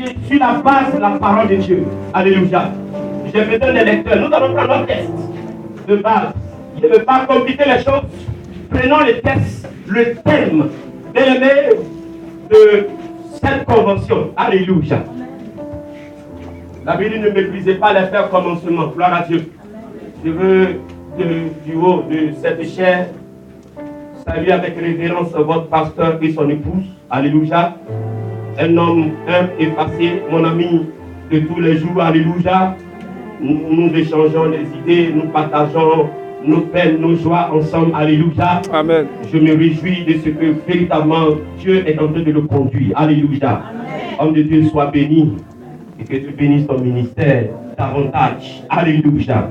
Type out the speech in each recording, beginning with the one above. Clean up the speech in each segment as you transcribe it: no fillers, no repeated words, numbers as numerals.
sur la base de la parole de Dieu. Alléluia. J'ai besoin des lecteurs. Nous allons prendre notre test de base. Je ne veux pas compliquer les choses. Prenons les tests, le thème de cette convention. Alléluia. La Bible ne méprisez pas les faits commencement. Gloire à Dieu. Je veux du haut de cette chair saluer avec révérence votre pasteur et son épouse. Alléluia. Un homme humble et facile, mon ami de tous les jours. Alléluia. Nous échangeons les idées, nous partageons nos peines, nos joies ensemble. Alléluia. Amen. Je me réjouis de ce que véritablement Dieu est en train de le conduire. Alléluia. Amen. Homme de Dieu, sois béni et que tu bénisses ton ministère davantage. Alléluia.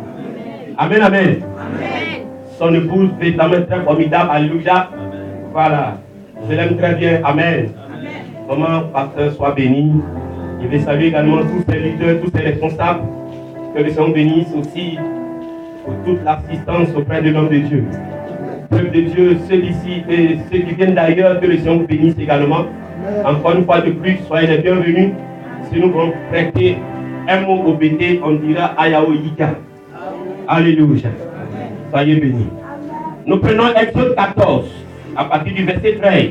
Amen, amen. Amen. Son épouse, véritablement très formidable. Alléluia. Amen. Voilà. Je l'aime très bien. Amen. Maman, pasteur, sois béni. Je vais saluer également tous ces leaders, tous ces responsables. Que le Seigneur bénisse aussi pour toute l'assistance auprès de l'homme de Dieu. Peuple de Dieu, ceux d'ici et ceux qui viennent d'ailleurs, que le Seigneur bénisse également. Encore une fois de plus, soyez les bienvenus. Si nous voulons prêter un mot au BT, on dira Ayao Yika. Alléluia. Soyez bénis. Nous prenons Exode 14, à partir du verset 13.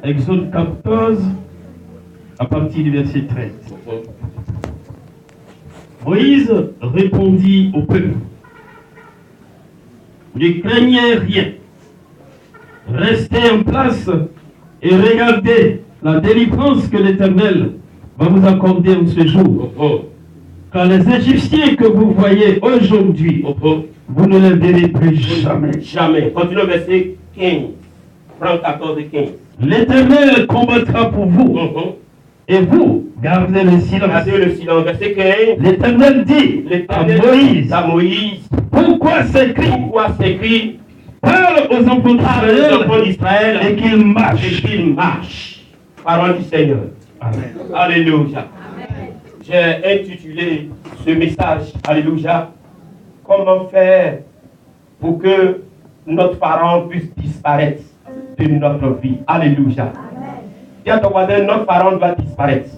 Exode 14, à partir du verset 13. Moïse répondit au peuple: ne craignez rien, restez en place et regardez la délivrance que l'Éternel va vous accorder en ce jour. Car les Égyptiens que vous voyez aujourd'hui, vous ne les verrez plus jamais. Jamais. Continue au verset 15. Prends 14 et 15. L'Éternel combattra pour vous, et vous gardez le silence. Gardez le silence. Verset 15. L'Éternel dit à Moïse, pourquoi s'écrit, parle aux enfants d'Israël et qu'ils marchent. Parole du Seigneur. Amen. Alléluia. Amen. J'ai intitulé ce message, Alléluia, comment faire pour que notre parent puisse disparaître de notre vie. Alléluia. Dis à ton voisin, notre parent doit disparaître.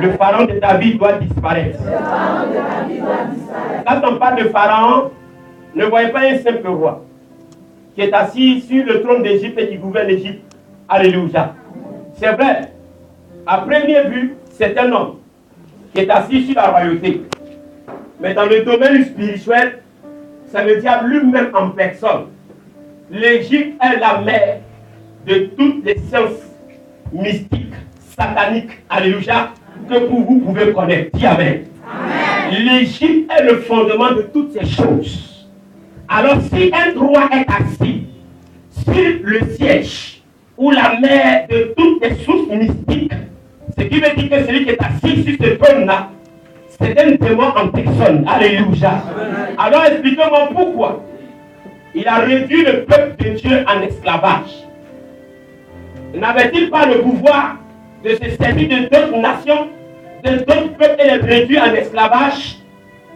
Le pharaon de ta vie doit disparaître. Quand on parle de pharaon, ne voyez pas un simple roi qui est assis sur le trône d'Égypte et qui gouverne l'Égypte. Alléluia. C'est vrai, à première vue, c'est un homme qui est assis sur la royauté. Mais dans le domaine spirituel, c'est le diable lui-même en personne. L'Égypte est la mère de toutes les sciences mystiques, sataniques, alléluia, que vous pouvez connaître. Dis Amen. L'Égypte est le fondement de toutes ces choses. Alors si un roi est assis sur le siège ou la mère de toutes les sources mystiques, ce qui veut dire que celui qui est assis sur ce trône-là, c'est un démon en personne. Alléluia. Alors expliquez-moi pourquoi il a réduit le peuple de Dieu en esclavage. N'avait-il pas le pouvoir de se servir de d'autres nations, de d'autres peuples et les réduire en esclavage?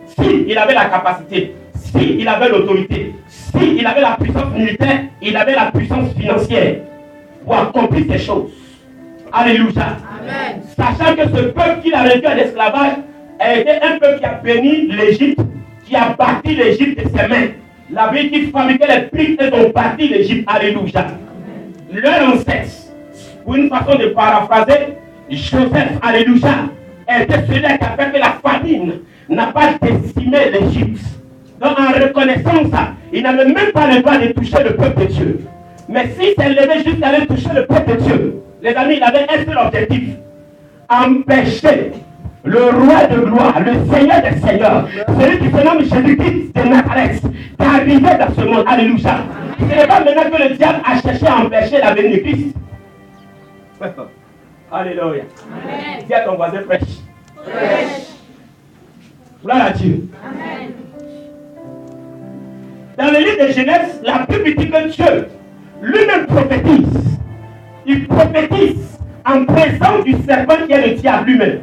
Si il avait la capacité, si il avait l'autorité, si il avait la puissance militaire, il avait la puissance financière pour accomplir ces choses. Alléluia. Amen. Sachant que ce peuple qu'il a réduit en esclavage a été un peuple qui a béni l'Égypte, qui a bâti l'Égypte de ses mains. La Bible qui fabriquait les briques et ont bâti l'Égypte. Alléluia. Leur ancêtre, pour une façon de paraphraser, Joseph, alléluia, était celui qui a fait que la famine n'a pas décimé l'Égypte. Donc en reconnaissant ça, il n'avait même pas le droit de toucher le peuple de Dieu. Mais s'il s'est levé juste d'aller toucher le peuple de Dieu, les amis, il avait un seul objectif: empêcher le roi de gloire, le Seigneur des Seigneurs, celui qui se nomme Jésus-Christ de Nazareth, d'arriver dans ce monde. Alléluia. Ce n'est pas maintenant que le diable a cherché à empêcher la venue de Christ. Alléluia. Amen. Dis à ton voisin prêche. Gloire à Dieu. Amen. Dans le livre de Genèse, la Bible dit que Dieu lui-même prophétise. Il prophétise en présence du serpent qui est le diable lui-même.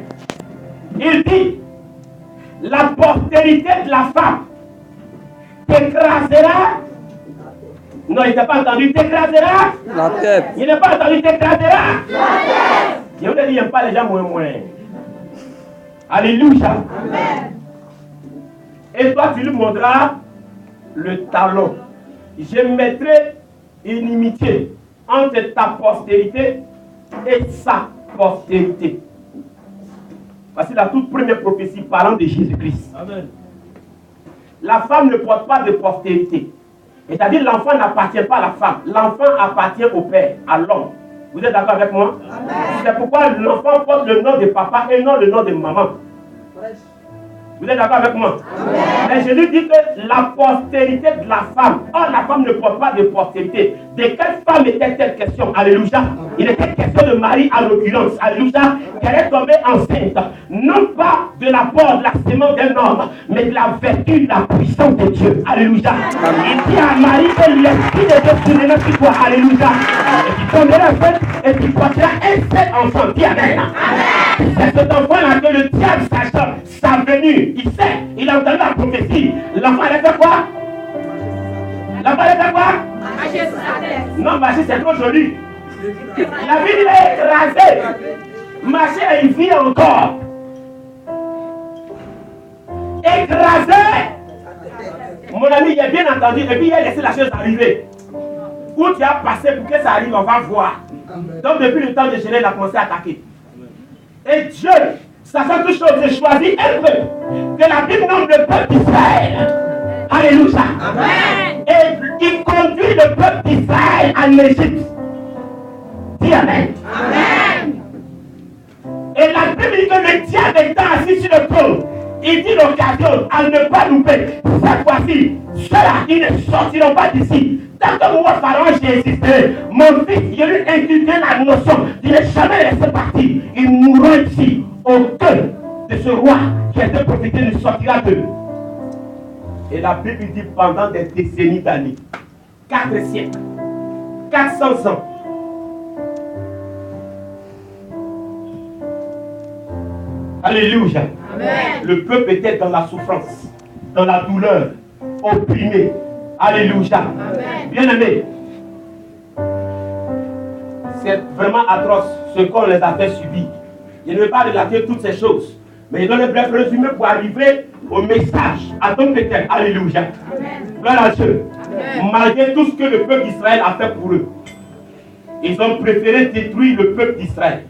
Il dit: la postérité de la femme t'écrasera Non, il n'a pas entendu, t'écraseras. La tête. Il n'a pas entendu, t'écraseras. Je vous ai dit, il n'aime pas les gens moins. Alléluia. Amen. Et toi, tu lui montreras le talon. Je mettrai une inimitié entre ta postérité et sa postérité. Voici la toute première prophétie parlant de Jésus-Christ. Amen. La femme ne porte pas de postérité. C'est-à-dire l'enfant n'appartient pas à la femme. L'enfant appartient au père, à l'homme. Vous êtes d'accord avec moi? C'est pourquoi l'enfant porte le nom de papa et non le nom de maman. Vous êtes d'accord avec moi? Mais Jésus dit que la postérité de la femme. Or, la femme ne porte pas de postérité. De quelle femme était-elle question? Alléluia. Il était question de Marie en l'occurrence. Alléluia. Qu'elle est tombée enceinte. Non pas de la porte, de la sémence d'un homme, mais de la vertu, de la puissance de Dieu. Alléluia. Il dit à Marie que l'esprit de Dieu souverain sur toi. Alléluia. Et tu tomberas enceinte et tu porteras un seul enfant. Dis amen. C'est cet enfant-là que le diable sachant sa venue. Il sait, il a entendu la prophétie. L'enfant allait faire quoi? L'enfant allait faire quoi? Marcher sur sa tête. Non, marcher c'est trop joli. La vie il est écrasée. Marcher il vit encore. Écrasé. Mon ami, il a bien entendu et puis il a laissé la chose arriver. Où tu as passé pour que ça arrive, on va voir. Donc depuis le temps de Genèse, il a commencé à attaquer. Et Dieu, sachant toutes choses, j'ai choisi un peuple que la Bible nomme le peuple d'Israël. Alléluia. Amen. Et il conduit le peuple d'Israël en Égypte. Dis amen. Amen. Et la Bible dit que le diable étant assis sur le trône, il dit l'occasion à ne pas louper. Cette fois-ci, ceux-là, ils ne sortiront pas d'ici. Tant que moi, Pharaon, j'ai existé, mon fils, je lui ai inculqué la notion de ne jamais laisser partir. Ils mourront ici. Aucun de ce roi qui a été prophétisé ne sortira d'eux. Et la Bible dit pendant des décennies d'années, 4 siècles, 400 ans. Alléluia. Amen. Le peuple était dans la souffrance, dans la douleur, opprimé. Alléluia. Amen. Bien-aimés, c'est vraiment atroce ce qu'on les a fait subir. Je ne vais pas relater toutes ces choses, mais je donne un bref résumé pour arriver au message à ton peut-être. Alléluia. Gloire à Dieu. Malgré tout ce que le peuple d'Israël a fait pour eux, ils ont préféré détruire le peuple d'Israël.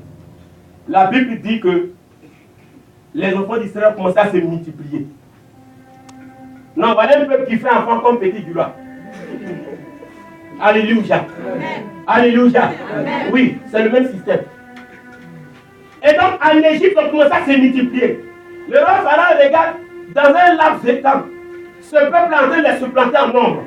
La Bible dit que les enfants d'Israël ont commencé à se multiplier. Non, voilà un peuple qui fait enfant comme petit du roi. Alléluia. Amen. Alléluia. Amen. Oui, c'est le même système. Et donc, en Égypte, on commence à se multiplier. Le roi Pharaon regarde, dans un laps de temps, ce peuple est en train de se planter en nombre.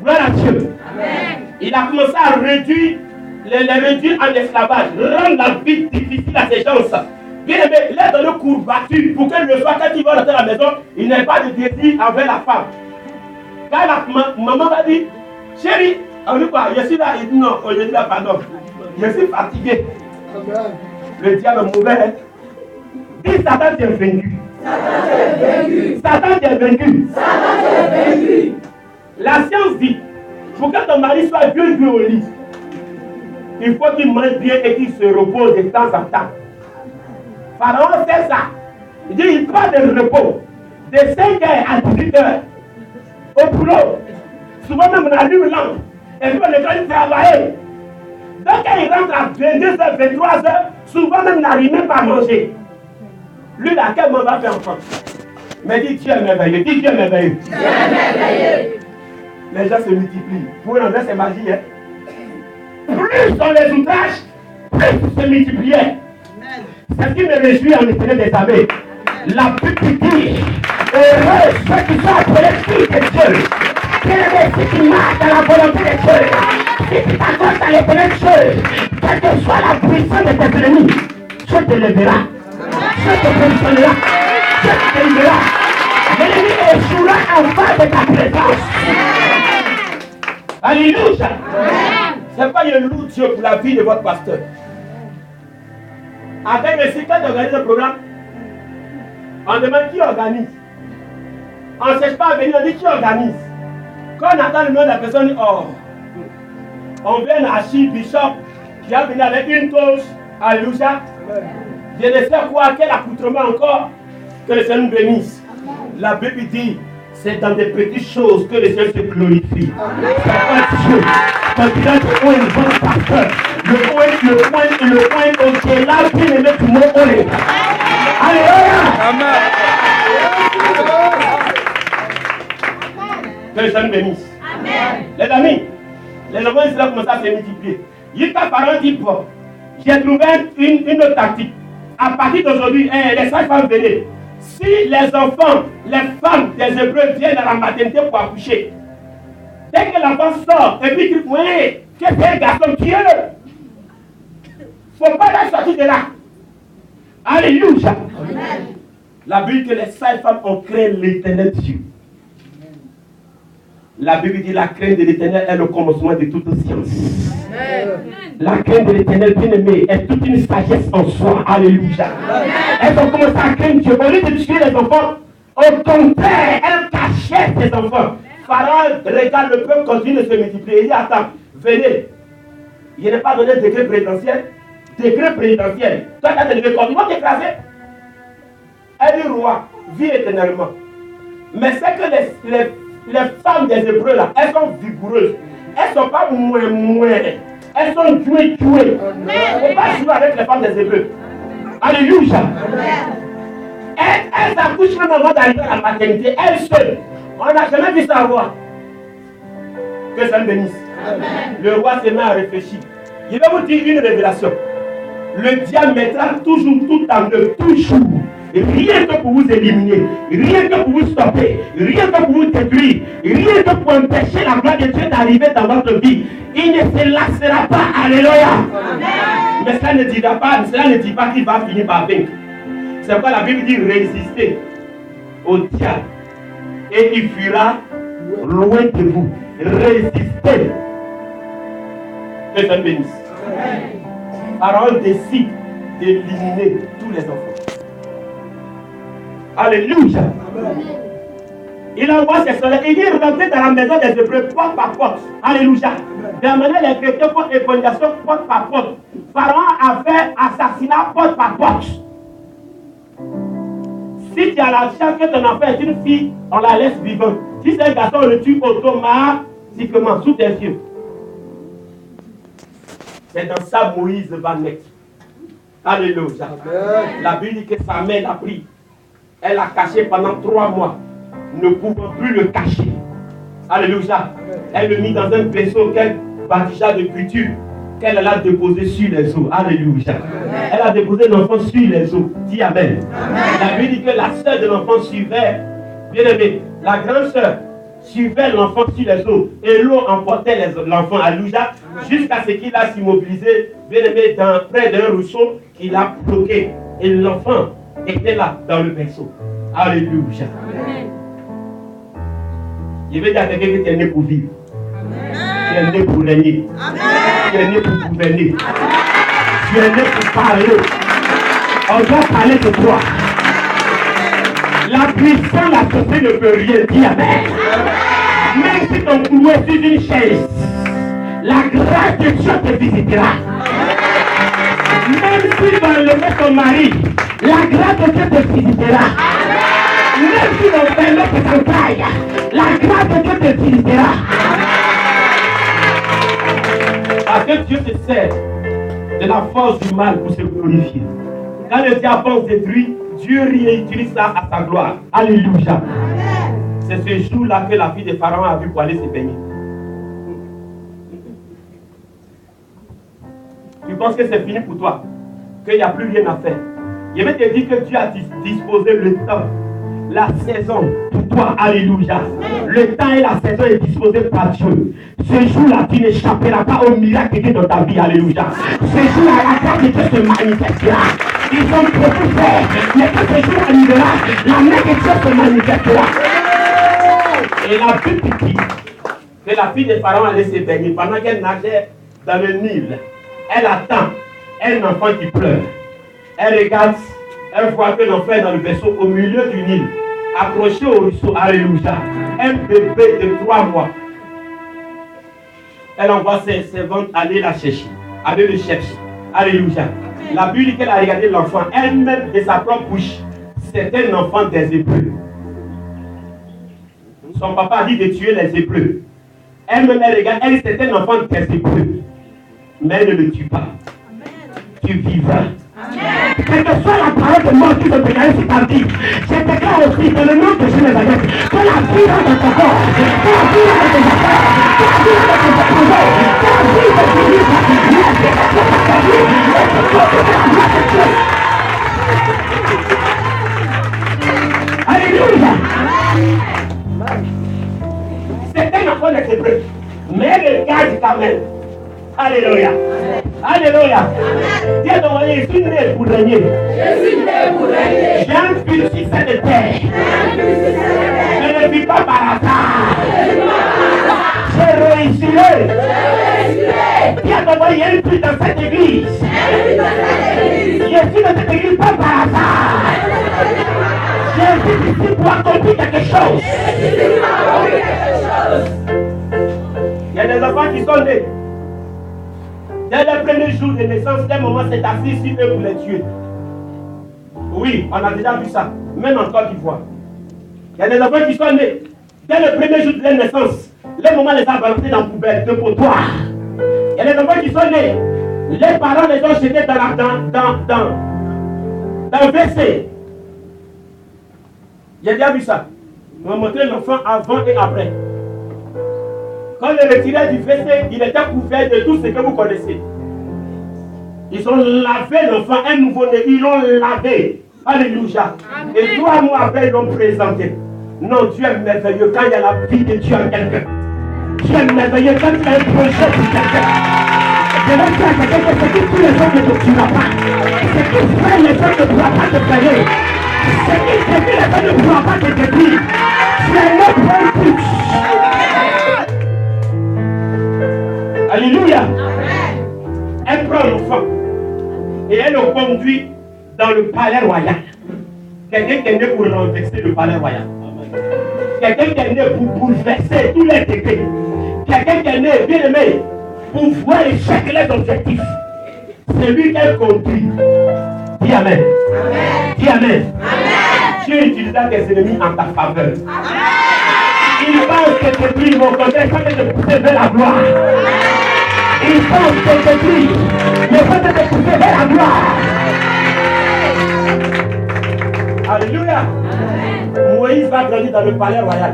Gloire à Dieu. Amen. Il a commencé à réduire, les réduire en esclavage, rendre la vie difficile à ces gens. Bien aimé, il est dans le courbature pour que le soir, quand il va rentrer à la maison, il n'ait pas de désir envers la femme. Quand la maman va dire, chérie, on dit quoi? Je suis là, il dit non, je dis là, pardon, je suis fatigué. Le diable est mauvais. Dis Satan, tu es vaincu. Satan, tu es vaincu. La science dit, pour que ton mari soit bien au lit, il faut qu'il mange bien et qu'il se repose de temps en temps. Pharaon fait ça. Il dit, il prend de repos de 5h à 18h au boulot. Souvent même on allume lampe. Et puis on est en train de travailler. Donc quand il rentre à 22h, 23h, souvent même il n'arrive même pas à manger. Lui, là, quel moment va faire enfant? Mais dis Dieu est merveilleux. Dis Dieu est merveilleux. Dieu est merveilleux. Les gens se multiplient. Pour un c'est magie. Hein? Plus on les outrage, plus ils se multipliaient. C'est ce qui me réjouit en Éternel des armées. La Bible dit, heureux ceux qui sont appelés fils de Dieu. Bien-aimé, si tu marches dans la volonté de Dieu, si tu t'accordes dans les bonnes choses, quelle que soit la puissance de tes ennemis, Dieu te lèvera. Dieu te positionnera. Dieu te délivrera. L'ennemi échouera en face de ta présence. Alléluia. C'est pas je loue Dieu pour la vie de votre pasteur. Avec le cycle d'organiser le programme, on demande qui organise. On ne cherche pas à venir, on dit qui organise. Quand on entend le nom de la personne, oh, on vient à Bishop qui a venu avec une toche, alléluia. Je ne sais quoi, quel accoutrement encore, que le Seigneur nous bénisse. La Bible dit, c'est dans des petites choses que le Seigneur se glorifie. C'est pas Dieu. Quand il a dit, oh, il va pasteur. Le point au-delà, bien aimé, tout le monde, oh, les gars. Alléluia. Que le Seigneur nous bénisse. Amen. Les amis, les enfants ici commencent à se multiplier. Il t'a parlé, dit, bon, j'ai trouvé une autre tactique. À partir d'aujourd'hui, les sages-femmes venaient. Si les enfants, les femmes des Hébreux viennent à la maternité pour accoucher, dès que l'enfant sort et puis dit, oui, que c'est un garçon, Dieu, faut pas la sortir de là. Alléluia. Amen. La Bible dit que les sages-femmes ont créé l'éternel Dieu. La Bible dit la crainte de l'éternel est le commencement de toute science. Amen. La crainte de l'éternel bien-aimé est toute une sagesse en soi. Alléluia. Amen. Elles ont commencé à craindre Dieu. Au lieu de tuer les enfants, au contraire, elles cachaient ses enfants. Pharaon regarde le peuple continue de se multiplier. Il dit, attends, venez. Il n'est pas donné un décret présidentiel. Décret présidentiel. Toi, tu as te levé comme ils vont t'écraser. Elle dit, roi, vis éternellement. Mais c'est que les femmes des Hébreux là, elles sont vigoureuses. Elles ne sont pas moins. Elles sont tuées. On ne peut pas jouer avec les femmes des Hébreux. Alléluia. Elles accouchent même avant d'arriver à la maternité. Elles seules. On n'a jamais vu ça avoir. Que ça me bénisse. Amen. Le roi se met à réfléchir. Il va vous dire une révélation. Le diable mettra toujours tout en œuvre, toujours. Rien que pour vous éliminer, rien que pour vous stopper, rien que pour vous détruire, rien que pour empêcher la gloire de Dieu d'arriver dans votre vie. Il ne se lassera pas. Alléluia. Amen. Mais cela ne dit pas qu'il va finir par vaincre. C'est pourquoi la Bible dit résister au diable et il fuira loin de vous. Résistez. Que ça bénisse. Pharaon décide d'éliminer tous les enfants. Alléluia. Amen. Il envoie ses soldats. Il est rentré dans la maison des Hébreux porte par porte. Alléluia. D'amener les chrétiens pour évangelisation porte par porte. Pharaon a fait assassinat porte par porte. Si tu as la chance que ton enfant est une fille, on la laisse vivante. Si c'est un garçon, on le tue automatiquement sous tes yeux. C'est dans ça Moïse va naître. Alléluia. Amen. La Bible dit que sa mère l'a pris. Elle l'a caché pendant 3 mois, ne pouvant plus le cacher. Alléluia. Elle le mit dans un vaisseau qu'elle baptisa de culture, qu'elle a déposé sur les eaux. Alléluia. Amen. Elle a déposé l'enfant sur les eaux. Dis Amen. Amen. La Bible dit que la sœur de l'enfant suivait, bien aimé, la grande sœur suivait l'enfant sur les eaux et l'eau emportait l'enfant. Alléluia. Jusqu'à ce qu'il a s'immobilisé, bien aimé, près d'un ruisseau qu'il a bloqué. Et l'enfant était là dans le berceau. Alléluia. Amen. Je vais dire à quelqu'un que tu es né pour vivre. Amen. Tu es né pour régner. Amen. Tu es né pour gouverner. Amen. Tu es né pour parler. On doit parler de toi. La puissance, la société ne peut rien dire. Amen. Même si ton cloué est sur une chaise, la grâce de Dieu te visitera. Même si va enlever ton mari, la grâce de Dieu te visitera. Même si on fait l'autre campagne, la grâce de Dieu te visitera. Parce que Dieu se sert de la force du mal pour se glorifier. Quand le diable pense détruire, Dieu réutilise ça à sa gloire. Alléluia. C'est ce jour-là que la fille de Pharaon a vu pour aller se baigner. Tu penses que c'est fini pour toi, qu'il n'y a plus rien à faire. Je vais te dire que Dieu a disposé le temps, la saison pour toi. Alléluia. Le temps et la saison est disposé par Dieu. Ce jour-là, tu n'échapperas pas au miracle de Dieu dans ta vie. Alléluia. Ce jour-là, la grâce de Dieu se manifestera. Ils ont beaucoup fait, mais quand ce jour arrivera, la main de Dieu se manifestera. Et la Bible dit que la fille de Pharaon allait se baigner pendant qu'elle nageait dans le Nil. Elle attend un enfant qui pleure. Elle regarde, elle voit que l'enfant est dans le vaisseau au milieu du Nil, accroché au ruisseau. Alléluia. Un bébé de 3 mois. Elle envoie ses servantes aller la chercher, aller le chercher. Alléluia. La Bible dit qu'elle a regardé l'enfant, elle-même de sa propre bouche. C'était un enfant des Hébreux. Son papa a dit de tuer les Hébreux. Elle-même, elle regarde, elle, c'était un enfant des Hébreux. Mais elle ne le tue pas. Tu vivras. Quelle que soit la parole de mort qui te bénisse sur ta vie, je déclare aussi dans le nom de Jésus Nazareth que la vie dans ton corps, que la vie dans tes affaires, que la vie dans tes projets, que la vie dans tes livres, la vie dans ta vie, et que Dieu te fait la gloire de Dieu. Alléluia. C'est un enfant des Hébreux, mais le gars du Carmel. Alléluia. Alléluia. Dieu t'a envoyé, je suis né pour régner. J'ai un but sur cette terre. Je ne vis pas par hasard. Je réussirai. Dieu t'a envoyé un but dans cette église. Je suis dans cette église pas par hasard. Je suis ici pour accomplir quelque chose. Il y a des enfants qui sont nés. Dès le premier jour de naissance, dès le moment c'est assis sur eux pour les tuer. Oui, on a déjà vu ça, même en Côte d'Ivoire. Il y a des enfants qui sont nés. Dès le premier jour de leur naissance, les mamans les a balancés dans la poubelle, de potoir. Il y a des enfants qui sont nés. Les parents les ont jetés dans le WC. J'ai déjà vu ça. On m'a montré l'enfant avant et après. Quand on le retirait du WC, il était couvert de tout ce que vous connaissez. Ils ont lavé l'enfant, un nouveau-né, ils l'ont lavé. Alléluia. Et 3 mois après, ils l'ont présenté. Non, Dieu est merveilleux quand il y a la vie de Dieu en quelqu'un. Dieu est merveilleux quand il y a un projet pour quelqu'un. Je vais dire à quelqu'un que c'est que tous les hommes ne te tueront pas. C'est que frère, les hommes ne pourront pas te payer. C'est que les hommes ne pourront pas te détruire. Tu es notre but. Alléluia. Elle prend l'enfant et elle le conduit dans le palais royal. Quelqu'un qui est né pour renverser le palais royal. Quelqu'un qui est né pour bouleverser tous les décrets. Quelqu'un qui est né, bien aimé, pour voir échec les objectifs. C'est lui qu'elle conduit. Dis Amen. Dis Amen. Dieu utilisera tes ennemis en ta faveur. Ils pensent que tes prix vont compter quand ils te pousser vers la gloire. Ils pensent que tes prix ne vont te pousser vers la gloire. Alléluia. Moïse va grandir dans le palais royal.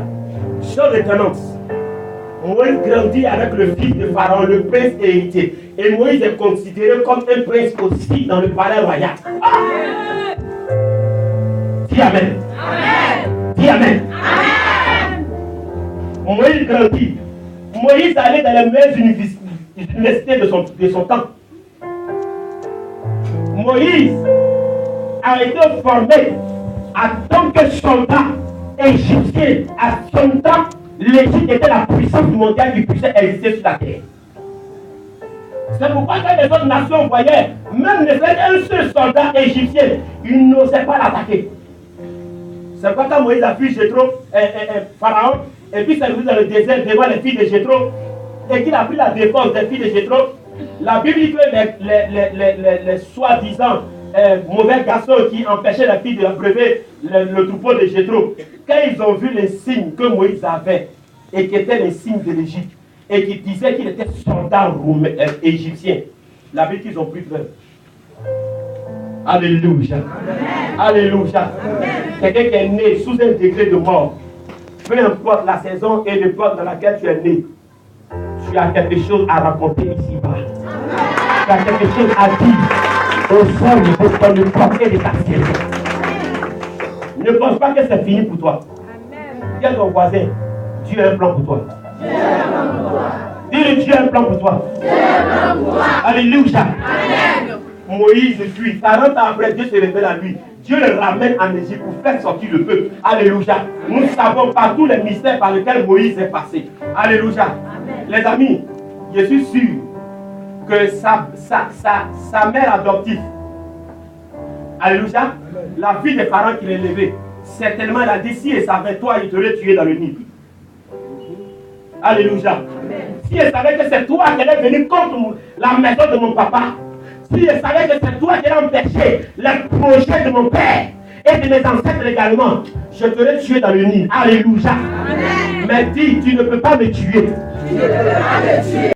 Chose étonnante. Moïse grandit avec le fils de Pharaon, le prince héritier. Et Moïse est considéré comme un prince aussi dans le palais royal. Ah! Dis Amen. Dis Amen. Moïse grandit. Moïse allait dans les meilleures universités de son temps. Moïse a été formé en tant que soldat égyptien. À son temps, l'Égypte était la puissance mondiale qui puissait exister sur la terre. C'est pourquoi quand les autres nations voyaient, même ne serait qu'un seul soldat égyptien, ils n'osaient pas l'attaquer. C'est pourquoi quand Moïse a fui Jéthro, Pharaon, et puis s'est retrouvé dans le désert devant les filles de Jéthro, et qu'il a pris la défense des filles de Jéthro, la Bible dit que les soi-disant mauvais garçons qui empêchaient la fille de abreuver le troupeau de Jéthro, quand ils ont vu les signes que Moïse avait, et qui étaient les signes de l'Égypte, et qui disaient qu'il était soldat égyptien, la Bible dit qu'ils ont pris peur. Alléluia. Alléluia. Quelqu'un qui est né sous un degré de mort, peu importe la saison et l'époque dans laquelle tu es né, tu as quelque chose à raconter ici-bas. Tu as quelque chose à dire au sein de ton époque et de ta saison. Ne pense pas que c'est fini pour toi. Dis à ton voisin, Dieu a un plan pour toi. Dis-le, Dieu a un plan pour toi. Alléluia. Moïse fuit. 40 ans après, Dieu se révèle à lui. Dieu le ramène en Égypte pour faire sortir le peuple. Alléluia. Nous savons pas tous les mystères par lesquels Moïse est passé. Alléluia. Amen. Les amis, je suis sûr que sa mère adoptive, alléluia, la fille de Pharaon qui l'a élevée, certainement elle a dit si elle savait toi, il t'aurait tué dans le Nil. Alléluia. Amen. Si je savais que c'est toi qui allais venir contre la maison de mon papa, si je savais que c'est toi qui allais empêcher les projets de mon père et de mes ancêtres également, je t'aurais tué dans le Nil. Alléluia. Mais dis, tu ne peux pas me tuer.